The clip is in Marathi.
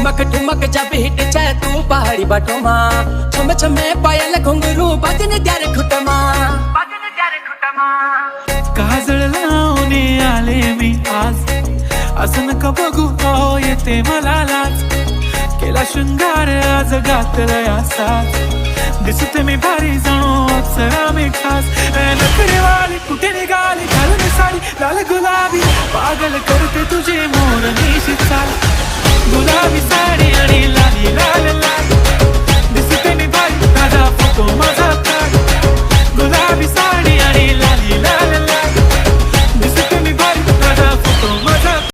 ठुमक ठुमक जब हिट जाए तू पहाड़ी बाटोमा छम छमे पायल घुंगरू बजन त्यार खुटमा काजळ लावणे आले मी आज असं नका बघू हो येते मला लाज केला शृंगार आज घातलाय असाच दिसते मी भारी जणू अप्सरा मी खास नखरेवाली कुठे निघाली घालून साडी लाल गुलाबी पागल करते तुझे मोर निशी चाल गुलाबी